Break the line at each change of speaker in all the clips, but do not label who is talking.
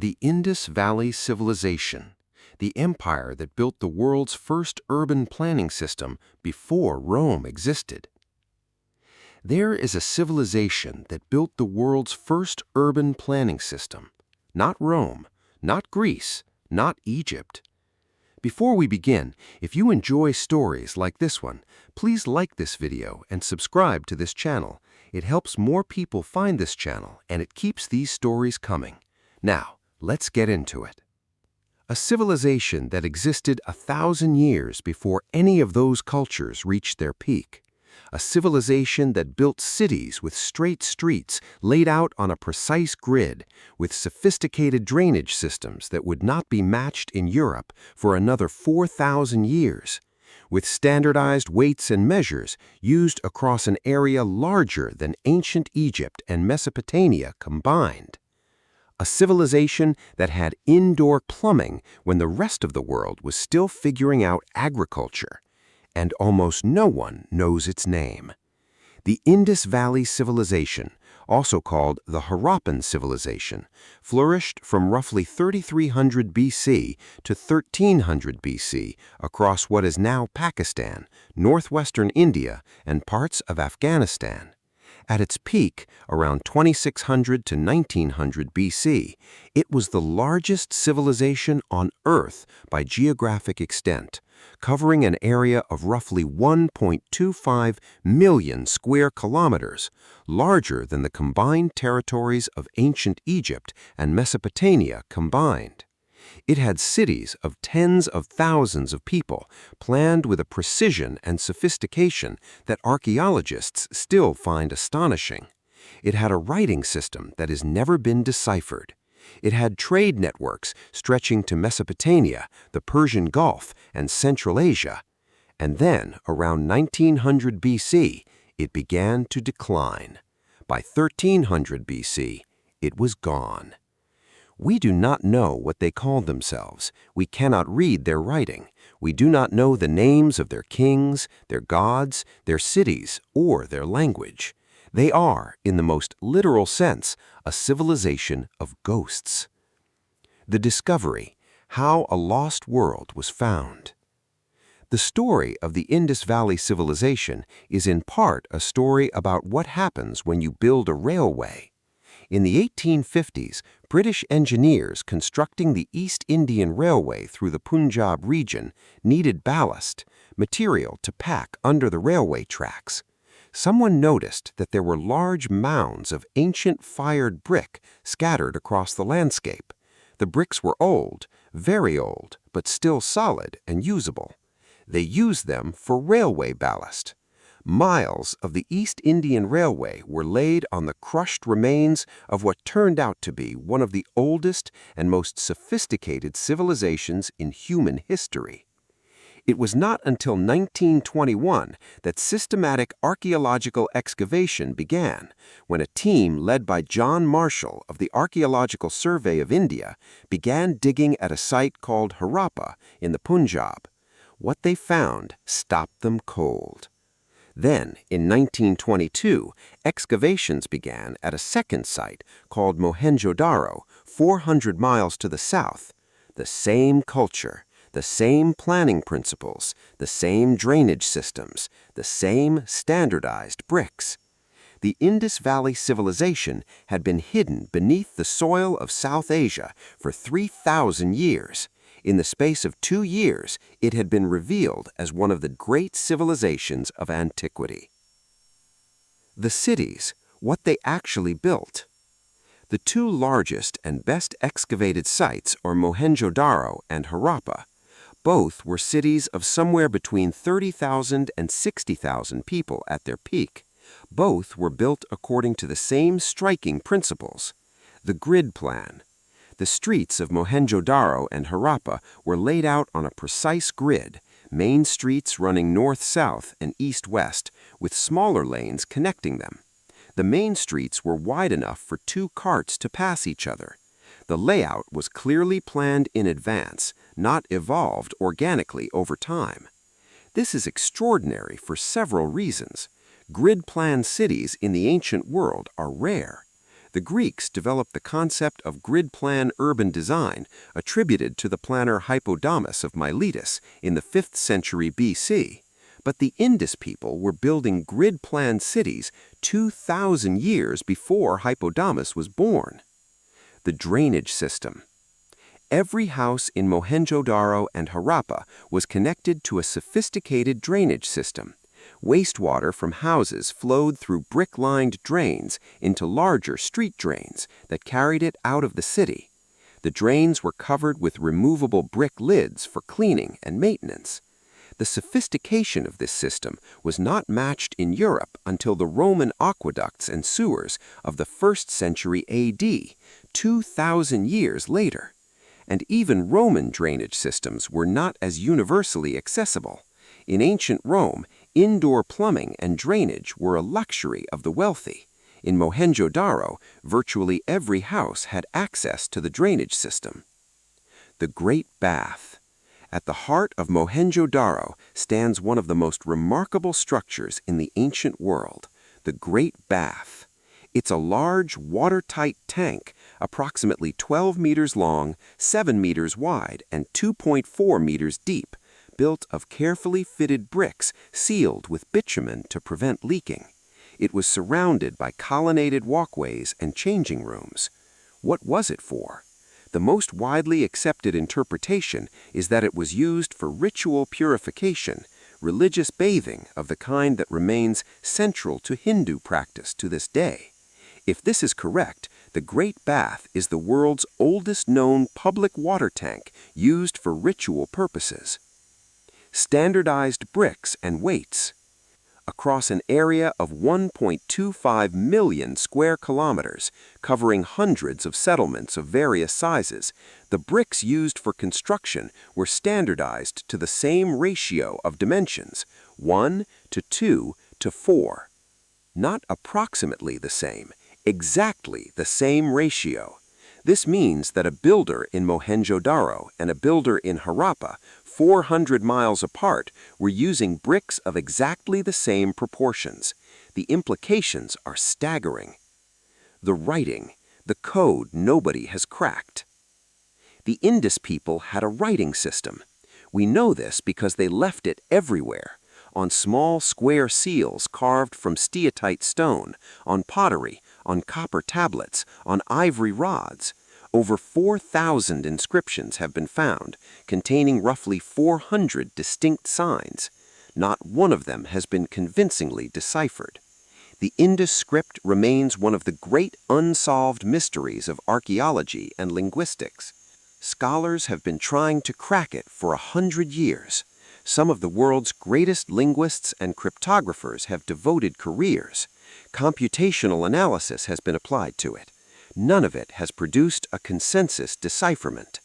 The Indus Valley Civilization, the empire that built the world's first urban planning system before Rome existed. There is a civilization that built the world's first urban planning system. Not Rome, not Greece, not Egypt. Before we begin, if you enjoy stories like this one, please like this video and subscribe to this channel. It helps more people find this channel and it keeps these stories coming. Now, let's get into it. A civilization that existed 1,000 years before any of those cultures reached their peak. A civilization that built cities with straight streets laid out on a precise grid, with sophisticated drainage systems that would not be matched in Europe for another 4,000 years, with standardized weights and measures used across an area larger than ancient Egypt and Mesopotamia combined. A civilization that had indoor plumbing when the rest of the world was still figuring out agriculture, and almost no one knows its name. The Indus Valley Civilization, also called the Harappan Civilization, flourished from roughly 3300 BC to 1300 BC across what is now Pakistan, northwestern India, and parts of Afghanistan. At its peak, around 2600 to 1900 BC, it was the largest civilization on Earth by geographic extent, covering an area of roughly 1.25 million square kilometers, larger than the combined territories of ancient Egypt and Mesopotamia combined. It had cities of tens of thousands of people, planned with a precision and sophistication that archaeologists still find astonishing. It had a writing system that has never been deciphered. It had trade networks stretching to Mesopotamia, the Persian Gulf, and Central Asia. And then, around 1900 BC, it began to decline. By 1300 BC, it was gone. We do not know what they called themselves. We cannot read their writing. We do not know the names of their kings, their gods, their cities, or their language. They are, in the most literal sense, a civilization of ghosts. The discovery, how a lost world was found. The story of the Indus Valley Civilization is in part a story about what happens when you build a railway. In the 1850s, British engineers constructing the East Indian Railway through the Punjab region needed ballast, material to pack under the railway tracks. Someone noticed that there were large mounds of ancient fired brick scattered across the landscape. The bricks were old, very old, but still solid and usable. They used them for railway ballast. Miles of the East Indian Railway were laid on the crushed remains of what turned out to be one of the oldest and most sophisticated civilizations in human history. It was not until 1921 that systematic archaeological excavation began, when a team led by John Marshall of the Archaeological Survey of India began digging at a site called Harappa in the Punjab. What they found stopped them cold. Then, in 1922, excavations began at a second site called Mohenjo-Daro, 400 miles to the south. The same culture, the same planning principles, the same drainage systems, the same standardized bricks. The Indus Valley Civilization had been hidden beneath the soil of South Asia for 3,000 years. In the space of 2 years, it had been revealed as one of the great civilizations of antiquity. The cities, what they actually built. The two largest and best excavated sites are Mohenjo-Daro and Harappa. Both were cities of somewhere between 30,000 and 60,000 people at their peak. Both were built according to the same striking principles. The grid plan. The streets of Mohenjo-Daro and Harappa were laid out on a precise grid, main streets running north-south and east-west, with smaller lanes connecting them. The main streets were wide enough for 2 carts to pass each other. The layout was clearly planned in advance, not evolved organically over time. This is extraordinary for several reasons. Grid-plan cities in the ancient world are rare. The Greeks developed the concept of grid plan urban design, attributed to the planner Hippodamus of Miletus in the 5th century BC. But the Indus people were building grid plan cities 2,000 years before Hippodamus was born. The drainage system. Every house in Mohenjo-Daro and Harappa was connected to a sophisticated drainage system. Wastewater from houses flowed through brick-lined drains into larger street drains that carried it out of the city. The drains were covered with removable brick lids for cleaning and maintenance. The sophistication of this system was not matched in Europe until the Roman aqueducts and sewers of the 1st century AD, 2,000 years later. And even Roman drainage systems were not as universally accessible. In ancient Rome, indoor plumbing and drainage were a luxury of the wealthy. In Mohenjo-Daro, virtually every house had access to the drainage system. The Great Bath. At the heart of Mohenjo-Daro stands one of the most remarkable structures in the ancient world, the Great Bath. It's a large, watertight tank, approximately 12 meters long, 7 meters wide, and 2.4 meters deep, built of carefully fitted bricks sealed with bitumen to prevent leaking. It was surrounded by colonnaded walkways and changing rooms. What was it for? The most widely accepted interpretation is that it was used for ritual purification, religious bathing of the kind that remains central to Hindu practice to this day. If this is correct, the Great Bath is the world's oldest known public water tank used for ritual purposes. Standardized bricks and weights. Across an area of 1.25 million square kilometers, covering hundreds of settlements of various sizes, the bricks used for construction were standardized to the same ratio of dimensions, 1 to 2 to 4. Not approximately the same, exactly the same ratio. This means that a builder in Mohenjo-Daro and a builder in Harappa, 400 miles apart, were using bricks of exactly the same proportions. The implications are staggering. The writing, the code nobody has cracked. The Indus people had a writing system. We know this because they left it everywhere. On small square seals carved from steatite stone, on pottery, on copper tablets, on ivory rods. Over 4,000 inscriptions have been found, containing roughly 400 distinct signs. Not one of them has been convincingly deciphered. The Indus script remains one of the great unsolved mysteries of archaeology and linguistics. Scholars have been trying to crack it for 100 years. Some of the world's greatest linguists and cryptographers have devoted careers. Computational analysis has been applied to it. None of it has produced a consensus decipherment.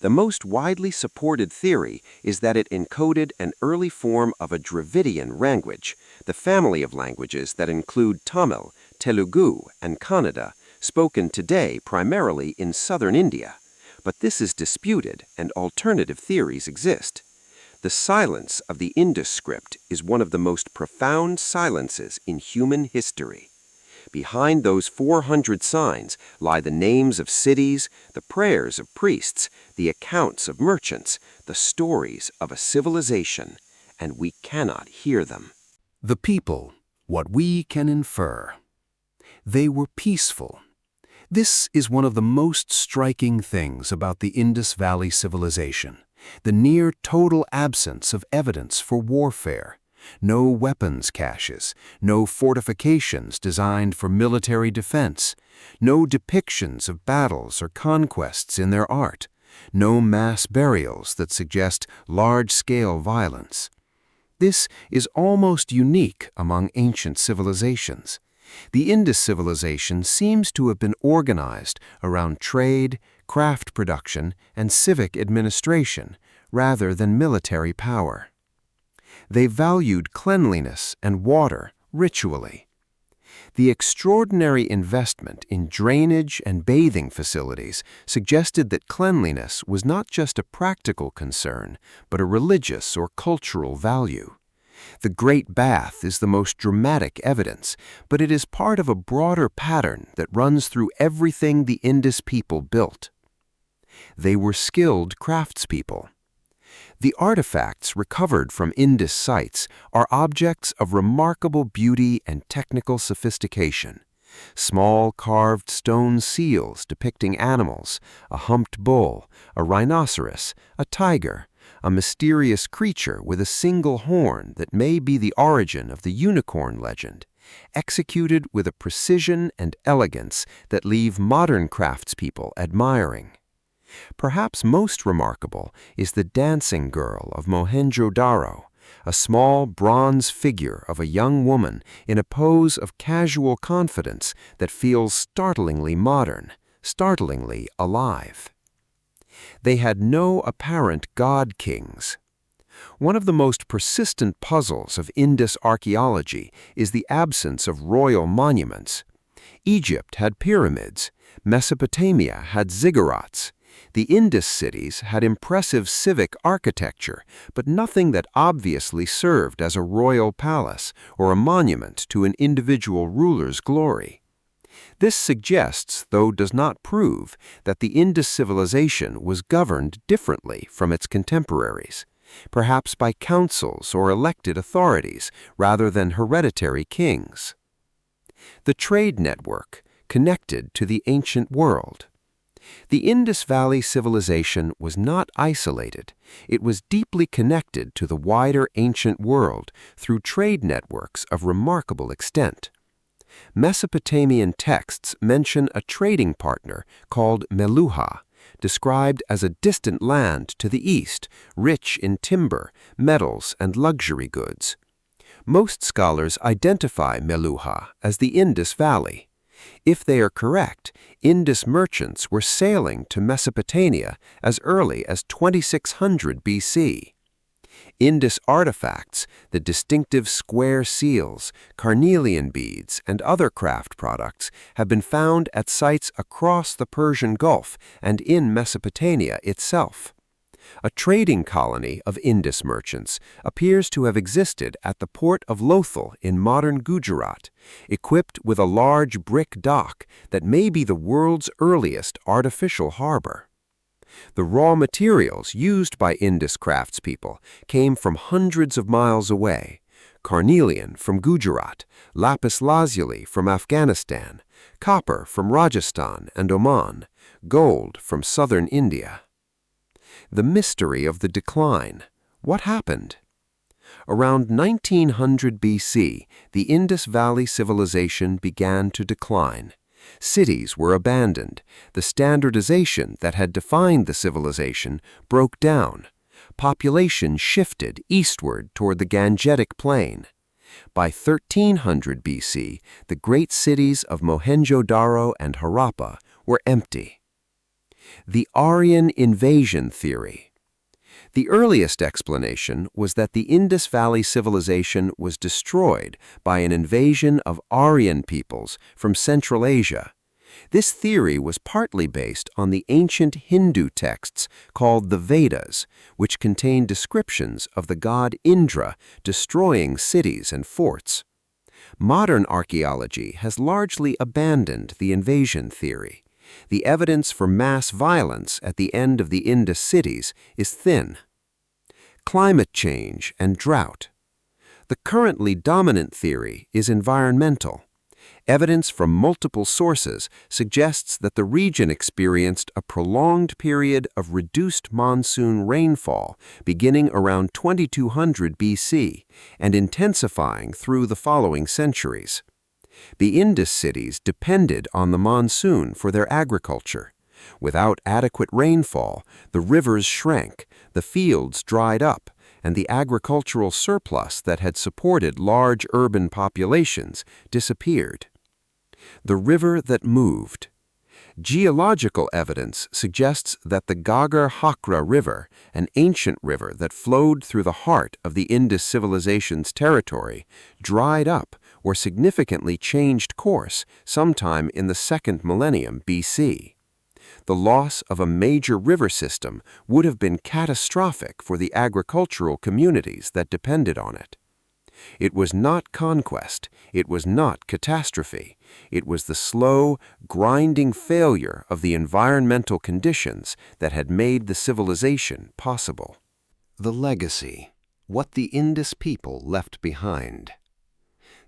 The most widely supported theory is that it encoded an early form of a Dravidian language, the family of languages that include Tamil, Telugu, and Kannada, spoken today primarily in southern India. But this is disputed, and alternative theories exist. The silence of the Indus script is one of the most profound silences in human history. Behind those 400 signs lie the names of cities, the prayers of priests, the accounts of merchants, the stories of a civilization, and we cannot hear them.
The people, what we can infer. They were peaceful. This is one of the most striking things about the Indus Valley Civilization, the near total absence of evidence for warfare. No weapons caches, no fortifications designed for military defense, no depictions of battles or conquests in their art, no mass burials that suggest large-scale violence. This is almost unique among ancient civilizations. The Indus civilization seems to have been organized around trade, craft production, and civic administration, rather than military power. They valued cleanliness and water ritually. The extraordinary investment in drainage and bathing facilities suggested that cleanliness was not just a practical concern, but a religious or cultural value. The Great Bath is the most dramatic evidence, but it is part of a broader pattern that runs through everything the Indus people built. They were skilled craftspeople. The artifacts recovered from Indus sites are objects of remarkable beauty and technical sophistication. Small carved stone seals depicting animals, a humped bull, a rhinoceros, a tiger, a mysterious creature with a single horn that may be the origin of the unicorn legend, executed with a precision and elegance that leave modern craftspeople admiring. Perhaps most remarkable is the dancing girl of Mohenjo-daro, a small bronze figure of a young woman in a pose of casual confidence that feels startlingly modern, startlingly alive. They had no apparent god-kings. One of the most persistent puzzles of Indus archaeology is the absence of royal monuments. Egypt had pyramids, Mesopotamia had ziggurats. The Indus cities had impressive civic architecture, but nothing that obviously served as a royal palace or a monument to an individual ruler's glory. This suggests, though does not prove, that the Indus civilization was governed differently from its contemporaries, perhaps by councils or elected authorities rather than hereditary kings. The trade network connected to the ancient world. The Indus Valley Civilization was not isolated. It was deeply connected to the wider ancient world through trade networks of remarkable extent. Mesopotamian texts mention a trading partner called Meluha, described as a distant land to the east, rich in timber, metals, and luxury goods. Most scholars identify Meluha as the Indus Valley. If they are correct, Indus merchants were sailing to Mesopotamia as early as 2600 BC. Indus artifacts, the distinctive square seals, carnelian beads, and other craft products have been found at sites across the Persian Gulf and in Mesopotamia itself. A trading colony of Indus merchants appears to have existed at the port of Lothal in modern Gujarat, equipped with a large brick dock that may be the world's earliest artificial harbor. The raw materials used by Indus craftspeople came from hundreds of miles away: carnelian from Gujarat, lapis lazuli from Afghanistan, copper from Rajasthan and Oman, gold from southern India. The mystery of the decline. What happened? Around 1900 BC, the Indus Valley Civilization began to decline. Cities were abandoned. The standardization that had defined the civilization broke down. Population shifted eastward toward the Gangetic Plain. By 1300 BC, the great cities of Mohenjo-daro and Harappa were empty. The Aryan invasion theory. The earliest explanation was that the Indus Valley Civilization was destroyed by an invasion of Aryan peoples from Central Asia. This theory was partly based on the ancient Hindu texts called the Vedas, which contain descriptions of the god Indra destroying cities and forts. Modern archaeology has largely abandoned the invasion theory. The evidence for mass violence at the end of the Indus cities is thin. Climate change and drought. The currently dominant theory is environmental. Evidence from multiple sources suggests that the region experienced a prolonged period of reduced monsoon rainfall beginning around 2200 BC and intensifying through the following centuries. The Indus cities depended on the monsoon for their agriculture. Without adequate rainfall, the rivers shrank, the fields dried up, and the agricultural surplus that had supported large urban populations disappeared. The river that moved. Geological evidence suggests that the Ghaggar-Hakra River, an ancient river that flowed through the heart of the Indus civilization's territory, dried up or significantly changed course sometime in the 2nd millennium BC. The loss of a major river system would have been catastrophic for the agricultural communities that depended on it.
It was not conquest. It was not catastrophe. It was the slow, grinding failure of the environmental conditions that had made the civilization possible. The legacy, what the Indus people left behind.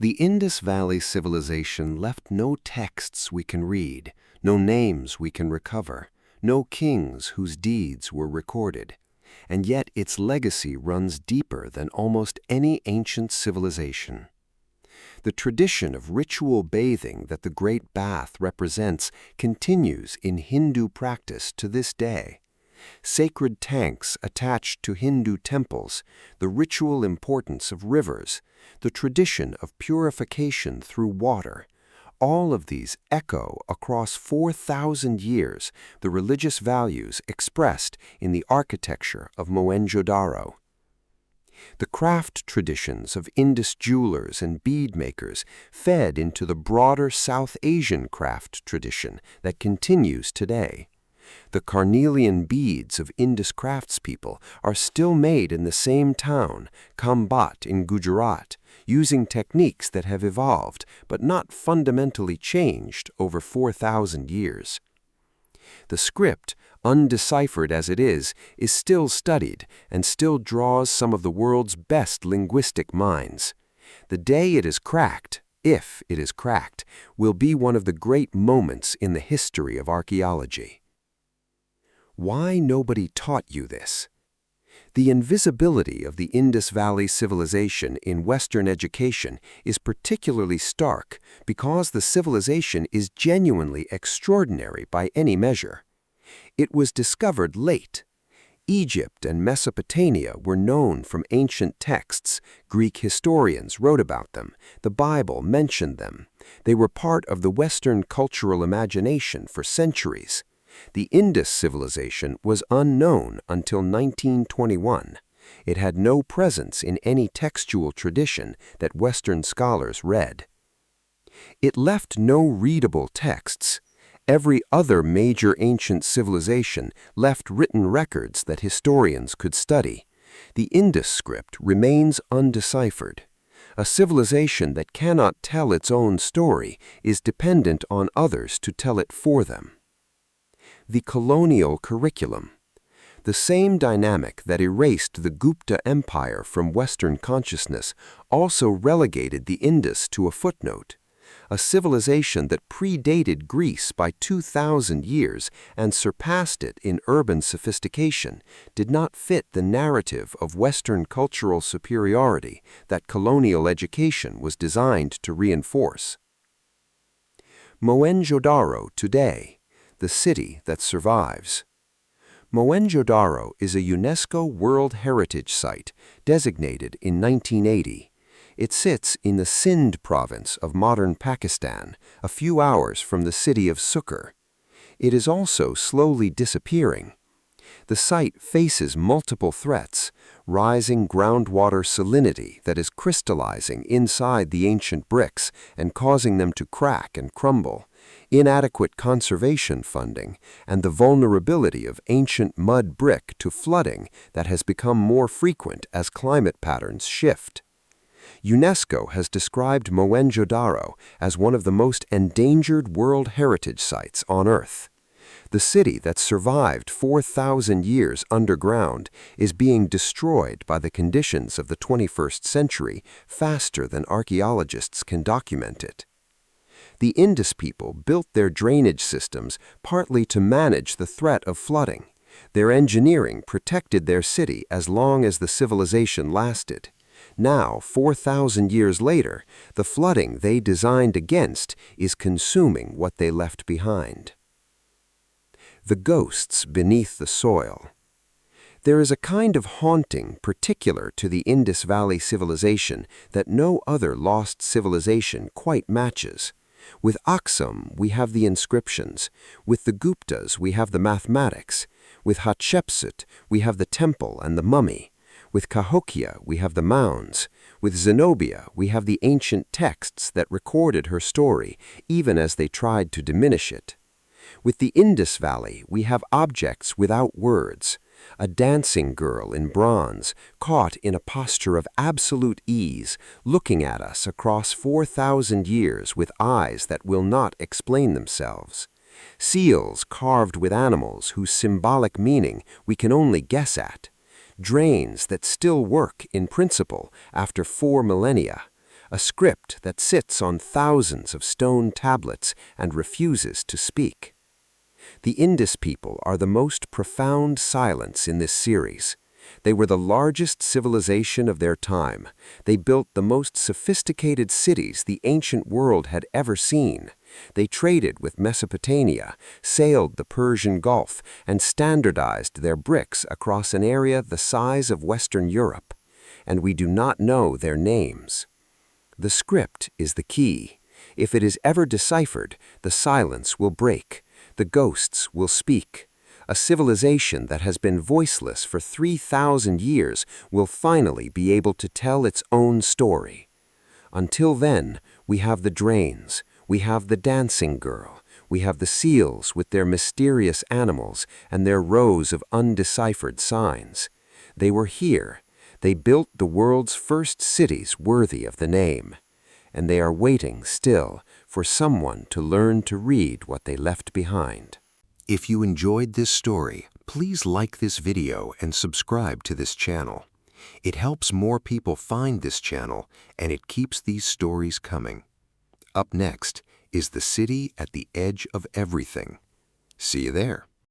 The Indus Valley Civilization left no texts we can read, no names we can recover, no kings whose deeds were recorded. And yet its legacy runs deeper than almost any ancient civilization. The tradition of ritual bathing that the Great Bath represents continues in Hindu practice to this day. Sacred tanks attached to Hindu temples, the ritual importance of rivers, the tradition of purification through water, all of these echo across 4,000 years the religious values expressed in the architecture of Mohenjo-daro. The craft traditions of Indus jewelers and bead makers fed into the broader South Asian craft tradition that continues today. The carnelian beads of Indus craftspeople are still made in the same town, Khambhat in Gujarat, using techniques that have evolved but not fundamentally changed over 4,000 years. The script, undeciphered as it is still studied and still draws some of the world's best linguistic minds. The day it is cracked, if it is cracked, will be one of the great moments in the history of archaeology. Why nobody taught you this? The invisibility of the Indus Valley Civilization in Western education is particularly stark because the civilization is genuinely extraordinary by any measure. It was discovered late. Egypt and Mesopotamia were known from ancient texts. Greek historians wrote about them. The Bible mentioned them. They were part of the Western cultural imagination for centuries. The Indus civilization was unknown until 1921. It had no presence in any textual tradition that Western scholars read. It left no readable texts. Every other major ancient civilization left written records that historians could study. The Indus script remains undeciphered. A civilization that cannot tell its own story is dependent on others to tell it for them. The colonial curriculum. The same dynamic that erased the Gupta Empire from Western consciousness also relegated the Indus to a footnote. A civilization that predated Greece by 2,000 years and surpassed it in urban sophistication did not fit the narrative of Western cultural superiority that colonial education was designed to reinforce. Mohenjo-daro today. The city that survives. Mohenjo-daro is a UNESCO World Heritage Site designated in 1980. It sits in the Sindh province of modern Pakistan, a few hours from the city of Sukkur. It is also slowly disappearing. The site faces multiple threats: rising groundwater salinity that is crystallizing inside the ancient bricks and causing them to crack and crumble, inadequate conservation funding, and the vulnerability of ancient mud brick to flooding that has become more frequent as climate patterns shift. UNESCO has described Mohenjo-daro as one of the most endangered World Heritage Sites on Earth. The city that survived 4,000 years underground is being destroyed by the conditions of the 21st century faster than archaeologists can document it. The Indus people built their drainage systems partly to manage the threat of flooding. Their engineering protected their city as long as the civilization lasted. Now, 4,000 years later, the flooding they designed against is consuming what they left behind. The ghosts beneath the soil. There is a kind of haunting particular to the Indus Valley Civilization that no other lost civilization quite matches. With Aksum, we have the inscriptions. With the Guptas, we have the mathematics. With Hatshepsut, we have the temple and the mummy. With Cahokia, we have the mounds. With Zenobia, we have the ancient texts that recorded her story, even as they tried to diminish it. With the Indus Valley, we have objects without words. A dancing girl in bronze, caught in a posture of absolute ease, looking at us across 4,000 years with eyes that will not explain themselves. Seals carved with animals whose symbolic meaning we can only guess at. Drains that still work in principle after 4 millennia. A script that sits on thousands of stone tablets and refuses to speak. The Indus people are the most profound silence in this series. They were the largest civilization of their time. They built the most sophisticated cities the ancient world had ever seen. They traded with Mesopotamia, sailed the Persian Gulf, and standardized their bricks across an area the size of Western Europe. And we do not know their names. The script is the key. If it is ever deciphered, the silence will break. The ghosts will speak. A civilization that has been voiceless for 3,000 years will finally be able to tell its own story. Until then, we have the drains, we have the dancing girl, we have the seals with their mysterious animals and their rows of undeciphered signs. They were here. They built the world's first cities worthy of the name. And they are waiting still for someone to learn to read what they left behind.
If you enjoyed this story, please like this video and subscribe to this channel. It helps more people find this channel, and it keeps these stories coming. Up next is the city at the edge of everything. See you there.